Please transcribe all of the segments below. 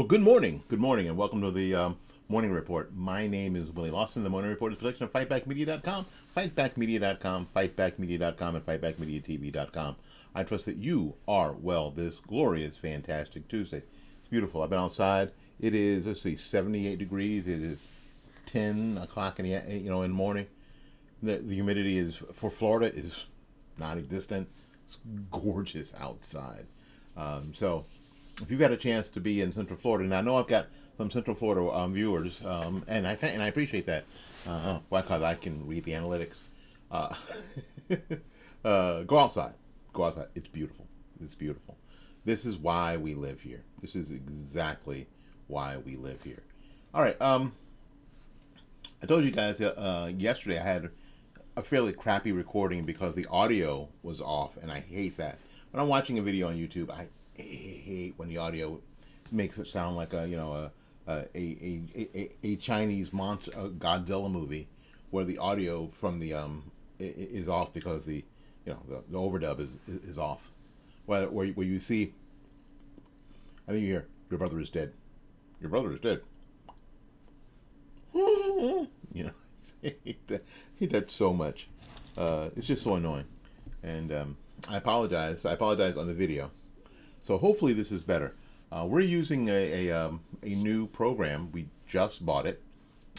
Good morning, and welcome to the Morning Report. My name is Willie Lawson. The Morning Report is a production of FightBackMedia.com, FightBackMedia.com, FightBackMedia.com, and FightBackMediaTV.com. I trust that you are well this glorious, fantastic Tuesday. It's beautiful. I've been outside. It is, 78 degrees. It is 10 o'clock in the morning. The humidity is for Florida is non-existent. It's gorgeous outside. So if you've got a chance to be in Central Florida, and I know I've got some Central Florida viewers, and I appreciate that. Why? Because I can read the analytics. Uh, go outside. Go outside. It's beautiful. It's beautiful. This is why we live here. This is exactly why we live here. All right. I told you guys yesterday I had a fairly crappy recording because the audio was off, and I hate that. When I'm watching a video on YouTube, I hate when the audio makes it sound like a Chinese monster Godzilla movie, where the audio from the is off because the overdub is off. Where you see, I think you hear, your brother is dead. Your brother is dead. I hate that so much. It's just so annoying, and I apologize. I apologize on the video. So hopefully this is better. We're using a new program. We just bought it,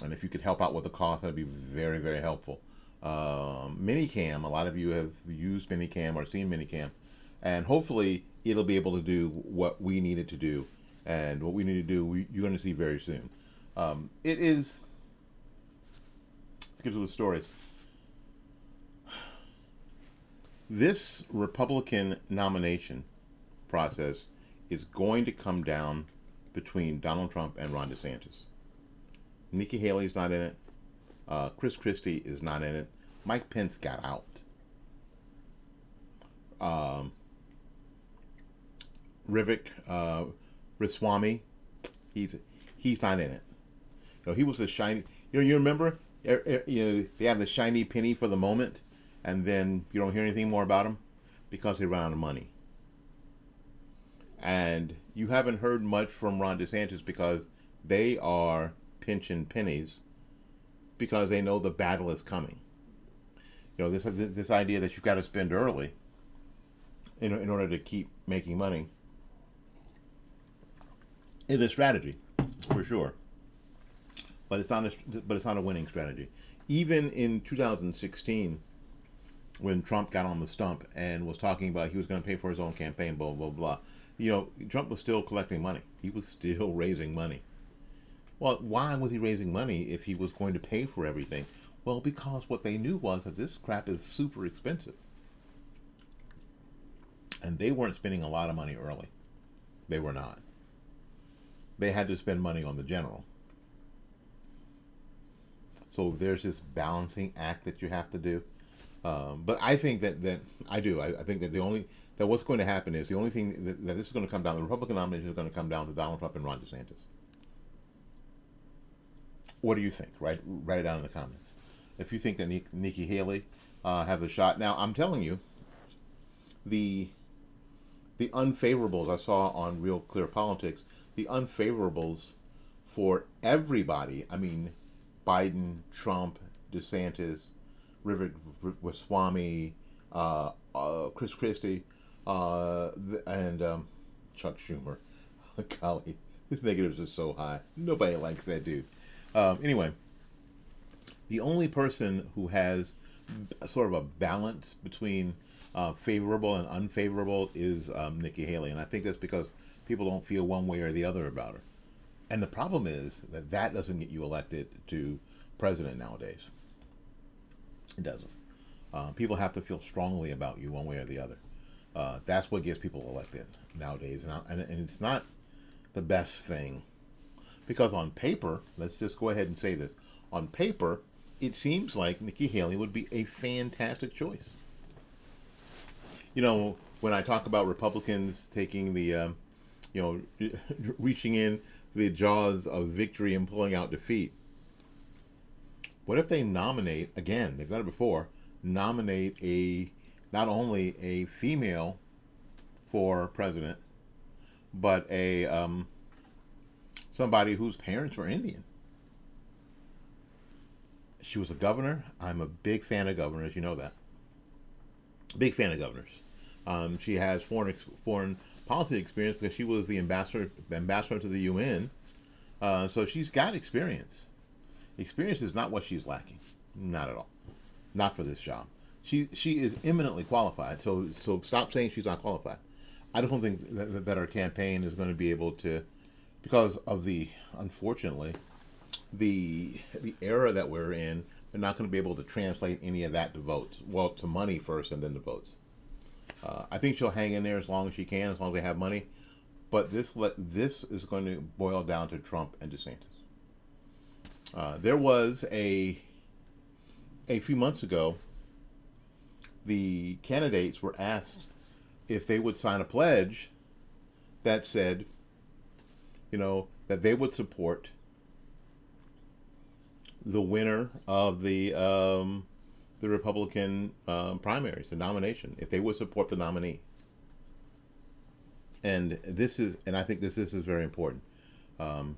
and if you could help out with the cost, that'd be very, very helpful. Minicam. A lot of you have used Minicam or seen Minicam, and hopefully it'll be able to do what we need it to do, and what we need to do, you're going to see very soon. It is. Let's get to the stories. This Republican nomination process is going to come down between Donald Trump and Ron DeSantis. Nikki Haley's not in it. Chris Christie is not in it. Mike Pence got out. Vivek Ramaswamy, he's not in it. He was the shiny. You remember? They have the shiny penny for the moment, and then you don't hear anything more about them because they run out of money. And you haven't heard much from Ron DeSantis because they are pinching pennies because they know the battle is coming. This idea that you've got to spend early in order to keep making money is a strategy for sure, but it's not a winning strategy. Even in 2016, when Trump got on the stump and was talking about he was going to pay for his own campaign, blah blah blah. Trump was still collecting money. He was still raising money. Well, why was he raising money if he was going to pay for everything? Well, because what they knew was that this crap is super expensive. And they weren't spending a lot of money early. They were not. They had to spend money on the general. So there's this balancing act that you have to do. But I think that I do. I think that what's going to happen is the only thing that this is going to come down, the Republican nomination is going to come down to Donald Trump and Ron DeSantis. What do you think? Write it down in the comments. If you think that Nikki Haley has a shot. Now, I'm telling you, the unfavorables I saw on Real Clear Politics, the unfavorables for everybody, I mean, Biden, Trump, DeSantis, Vivek Ramaswamy, Chris Christie, and Chuck Schumer. Golly, his negatives are so high. Nobody likes that dude. Anyway, the only person who has sort of a balance between favorable and unfavorable is Nikki Haley, and I think that's because people don't feel one way or the other about her. And the problem is that doesn't get you elected to president nowadays. It doesn't. People have to feel strongly about you one way or the other. That's what gets people elected nowadays, and it's not the best thing, because on paper, let's just go ahead and say this, on paper, it seems like Nikki Haley would be a fantastic choice. When I talk about Republicans taking the, reaching in the jaws of victory and pulling out defeat, what if they nominate, again, they've done it before, nominate not only a female for president, but a somebody whose parents were Indian. She was a governor. I'm a big fan of governors. You know that. Big fan of governors. She has foreign policy experience because she was the ambassador to the UN. So she's got experience. Experience is not what she's lacking. Not at all. Not for this job. She is eminently qualified. So stop saying she's not qualified. I don't think that our campaign is going to be able to, because of unfortunately, the era that we're in, they're not going to be able to translate any of that to votes. Well, to money first and then to votes. I think she'll hang in there as long as she can, as long as they have money. But this is going to boil down to Trump and DeSantis. There was a few months ago, the candidates were asked if they would sign a pledge that said, that they would support the winner of the Republican primaries, the nomination, if they would support the nominee. And I think this is very important.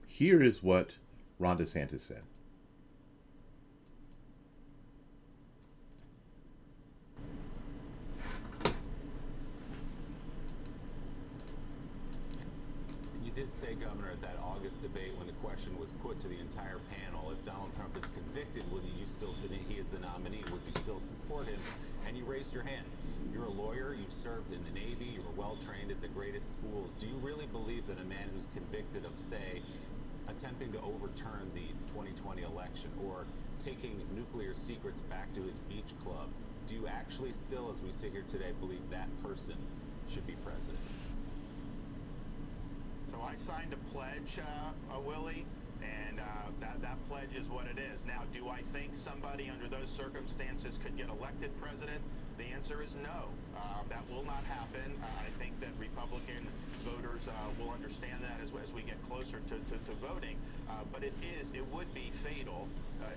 Here is what Ron DeSantis said. You did say, Governor, at that August debate when the question was put to the entire panel, if Donald Trump is convicted, will you still, he is the nominee, would you still support him? And you raised your hand. You're a lawyer, you've served in the Navy, you were well trained at the greatest schools. Do you really believe that a man who's convicted of, say, attempting to overturn the 2020 election or taking nuclear secrets back to his beach club, do you actually still, as we sit here today, believe that person should be president? So I signed a pledge, Willie, and that pledge is what it is. Now, do I think somebody under those circumstances could get elected president? The answer is no. That will not happen. I think that Republican voters will understand that as we get closer to voting. But it would be fatal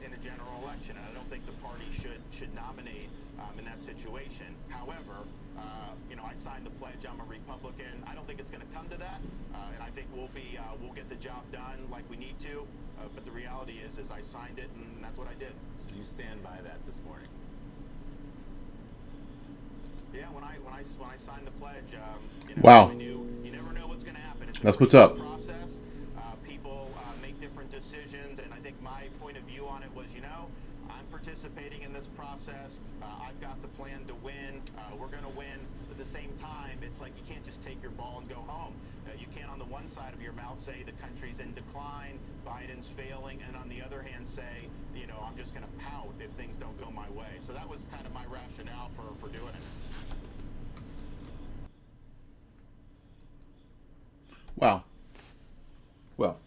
in a general election. And I don't think the party should nominate in that situation. However, I signed the pledge. I'm a Republican. I don't think it's going to come to that, and I think we'll get the job done like we need to. But the reality is I signed it, and that's what I did. So you stand by that this morning? Yeah, when I signed the pledge, Wow. I knew you never know what's going to happen. It's That's what's up. Process. People make different decisions, and I think my point of view on it was, I'm participating in this process. I've got the plan to win. We're going to win. But at the same time, it's like you can't just take your ball and go home. You can't on the one side of your mouth say the country's in decline, Biden's failing, and on the other hand say, I'm just going to pout if things don't go my way. So that was kind of my rationale for doing it. Wow. Well,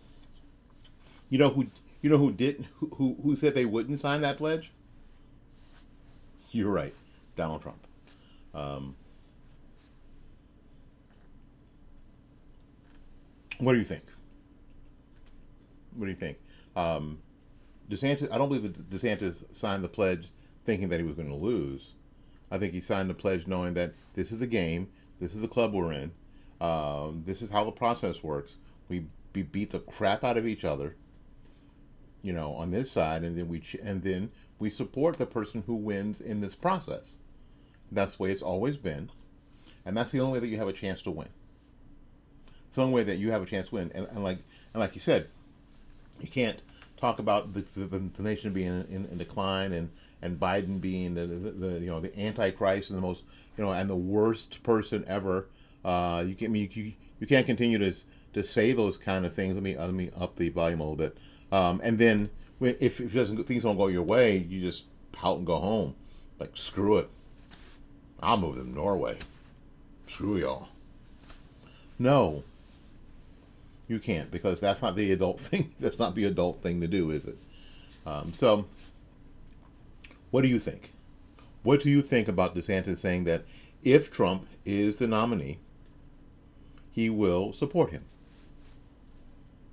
who said they wouldn't sign that pledge? You're right, Donald Trump. What do you think? What do you think? DeSantis, I don't believe that DeSantis signed the pledge thinking that he was going to lose. I think he signed the pledge knowing that this is the game, this is the club we're in, this is how the process works. We beat the crap out of each other, on this side, and then we support the person who wins in this process. That's the way it's always been, and that's the only way that you have a chance to win. It's the only way that you have a chance to win, and like you said, you can't talk about the nation being in decline and Biden being the Antichrist and the most and the worst person ever. You can't continue to say those kind of things. Let me up the volume a little bit. And then if things don't go your way, you just pout and go home. Like, screw it. I'll move to Norway. Screw y'all. No. You can't, because that's not the adult thing. That's not the adult thing to do, is it? So, what do you think? What do you think about DeSantis saying that if Trump is the nominee, he will support him?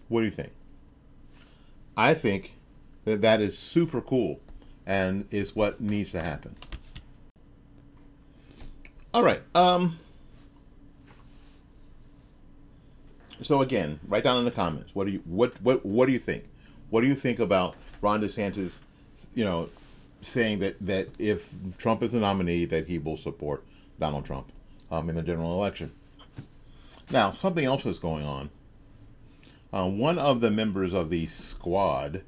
What do you think? I think that is super cool and is what needs to happen. All right. So again, write down in the comments. What do you think? What do you think about Ron DeSantis? You know, saying that if Trump is the nominee, that he will support Donald Trump in the general election. Now, something else is going on. One of the members of the squad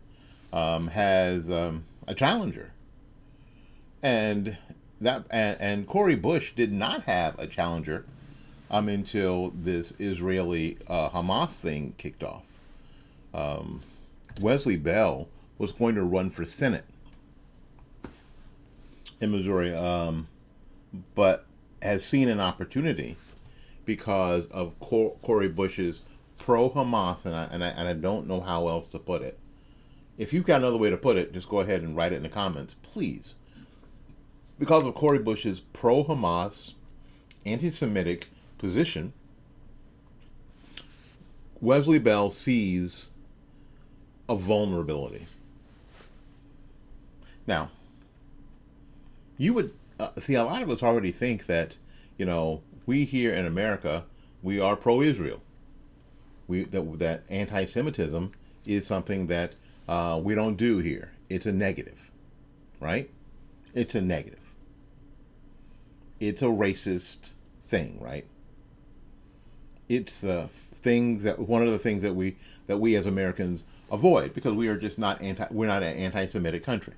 has a challenger, and and Cori Bush did not have a challenger until this Israeli Hamas thing kicked off. Wesley Bell was going to run for Senate in Missouri, but has seen an opportunity because of Cori Bush's pro-Hamas, and I don't know how else to put it. If you've got another way to put it, just go ahead and write it in the comments, please. Because of Cori Bush's pro-Hamas, anti-Semitic position, Wesley Bell sees a vulnerability. Now, you would see, a lot of us already think that, we here in America, we are pro-Israel. That anti-Semitism is something that we don't do here. It's a negative, right? It's a negative. It's a racist thing, right? It's one of the things that we as Americans avoid, because we are just we're not an anti-Semitic country,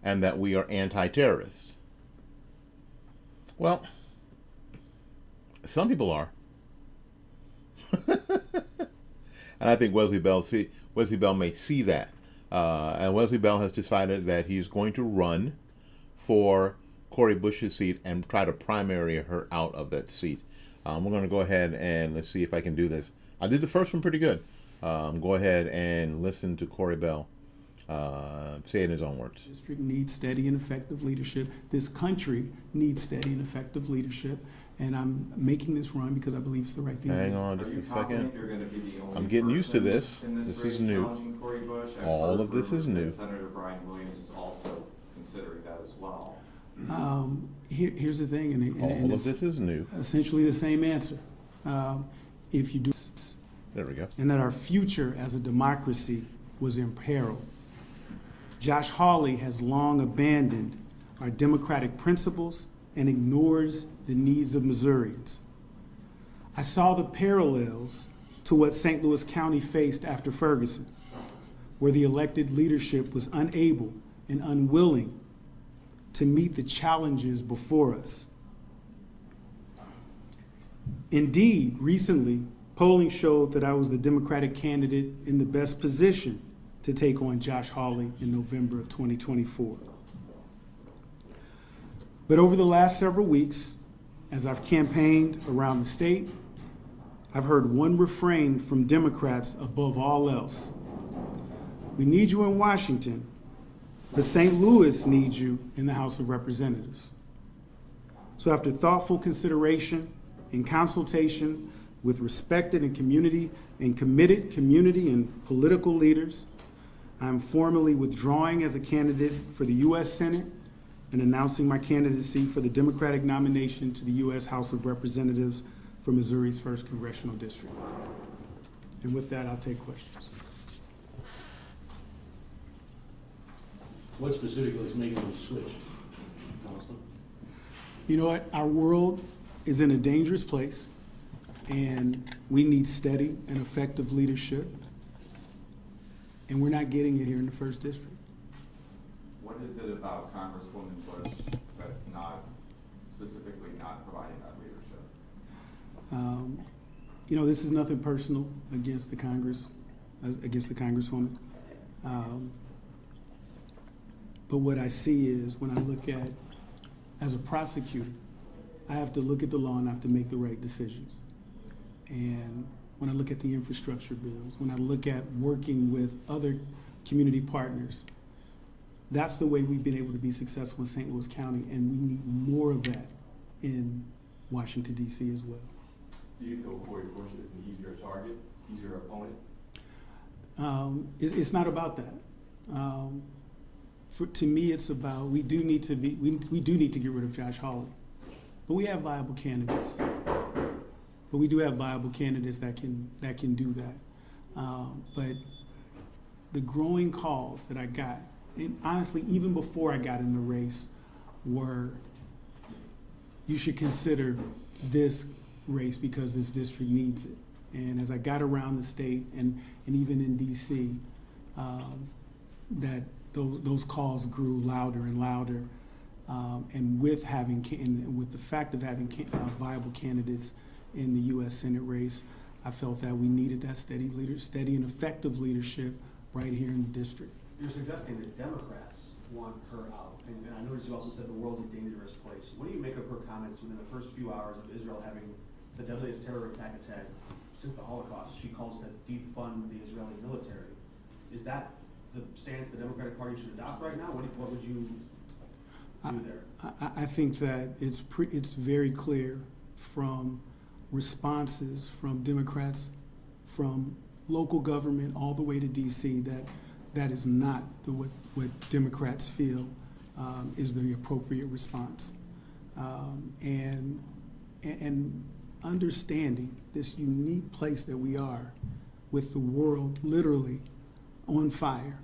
and that we are anti-terrorists. Well, some people are. And I think Wesley Bell may see that. And Wesley Bell has decided that he's going to run for Cori Bush's seat and try to primary her out of that seat. We're going to go ahead and let's see if I can do this. I did the first one pretty good. Go ahead and listen to Cori Bell say it in his own words. The district needs steady and effective leadership. This country needs steady and effective leadership. And I'm making this run because I believe it's the right thing. Hang on just a second. I'm getting used to this. This is new. All of this is new. Senator Brian Williams is also considering that as well. Here's the thing, and all of this is new. Essentially the same answer. If you do, there we go. And that our future as a democracy was in peril. Josh Hawley has long abandoned our democratic principles and ignores the needs of Missourians. I saw the parallels to what St. Louis County faced after Ferguson, where the elected leadership was unable and unwilling to meet the challenges before us. Indeed, recently, polling showed that I was the Democratic candidate in the best position to take on Josh Hawley in November of 2024. But over the last several weeks, as I've campaigned around the state, I've heard one refrain from Democrats above all else. We need you in Washington, but St. Louis needs you in the House of Representatives. So after thoughtful consideration and consultation with respected and committed community and political leaders, I'm formally withdrawing as a candidate for the U.S. Senate and announcing my candidacy for the Democratic nomination to the U.S. House of Representatives for Missouri's 1st Congressional District. And with that, I'll take questions. What specifically is making you switch, Congressman? You know what? Our world is in a dangerous place, and we need steady and effective leadership, and we're not getting it here in the 1st District. What is it about Congresswoman Bush that's specifically not providing that leadership? This is nothing personal against the Congresswoman. But what I see is, when I look at, as a prosecutor, I have to look at the law and I have to make the right decisions. And when I look at the infrastructure bills, when I look at working with other community partners, that's the way we've been able to be successful in St. Louis County, and we need more of that in Washington, D.C. as well. Do you feel Cori Bush is an easier target, easier opponent? It's not about that. To me, it's about we do need to get rid of Josh Hawley, but we have viable candidates. but we do have viable candidates that can do that. But the growing calls that I got, and honestly, even before I got in the race, were you should consider this race because this district needs it. And as I got around the state and even in DC, that those calls grew louder and louder. And with the fact of having viable candidates in the U.S. Senate race, I felt that we needed that steady and effective leadership right here in the district. You're suggesting that Democrats want her out, and I noticed you also said the world's a dangerous place. What do you make of her comments within the first few hours of Israel having the deadliest terror attack it's had since the Holocaust? She calls to defund the Israeli military. Is that the stance the Democratic Party should adopt right now? What would you do there? I think that it's very clear from responses from Democrats, from local government all the way to DC, that is not what Democrats feel is the appropriate response. And understanding this unique place that we are with the world literally on fire,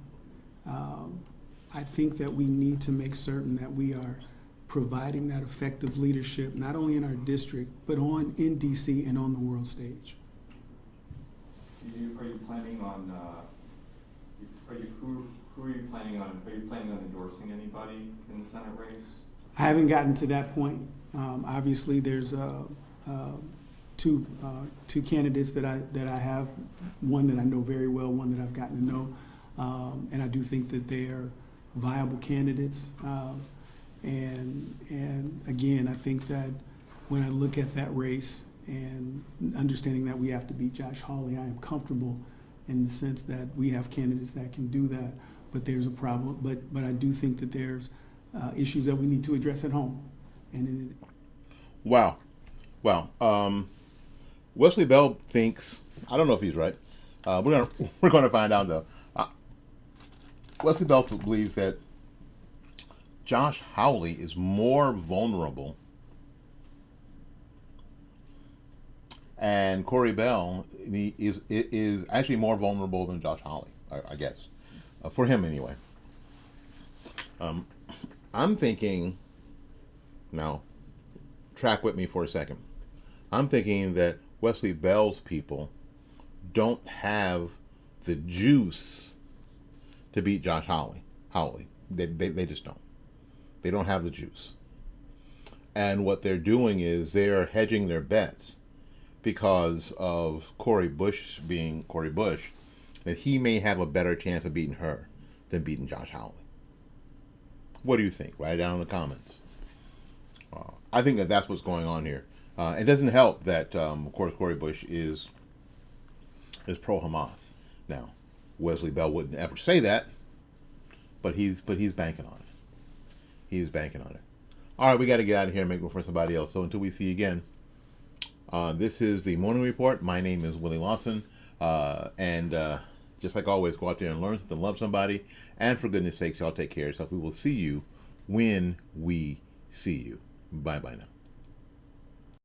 I think that we need to make certain that we are providing that effective leadership, not only in our district, but in DC and on the world stage. Are you planning on, who are you planning on endorsing anybody in the Senate race? I haven't gotten to that point. Obviously, there's two candidates that I have, one that I know very well, one that I've gotten to know, and I do think that they are viable candidates. And again, I think that when I look at that race and understanding that we have to beat Josh Hawley, I am comfortable in the sense that we have candidates that can do that. But there's a problem. But I do think that there's issues that we need to address at home. And Wow. Wesley Bell thinks, I don't know if he's right. We're gonna find out though. Wesley Bell believes that Josh Hawley is more vulnerable, and Corey Bell is actually more vulnerable than Josh Hawley, I guess, for him anyway. I'm thinking, now, track with me for a second. I'm thinking that Wesley Bell's people don't have the juice to beat Josh Hawley. They just don't. They don't have the juice. And what they're doing is they're hedging their bets because of Cori Bush being Cori Bush, that he may have a better chance of beating her than beating Josh Hawley. What do you think? Write it down in the comments. I think that that's what's going on here. It doesn't help that, of course, Cori Bush is pro-Hamas. Now, Wesley Bell wouldn't ever say that, but he's banking on it. He's banking on it. All right, we got to get out of here and make room for somebody else. So until we see you again, this is the Morning Report. My name is Willie Lawson, and just like always, go out there and learn something, love somebody, and for goodness sakes, y'all take care of yourself. We will see you when we see you. Bye-bye now.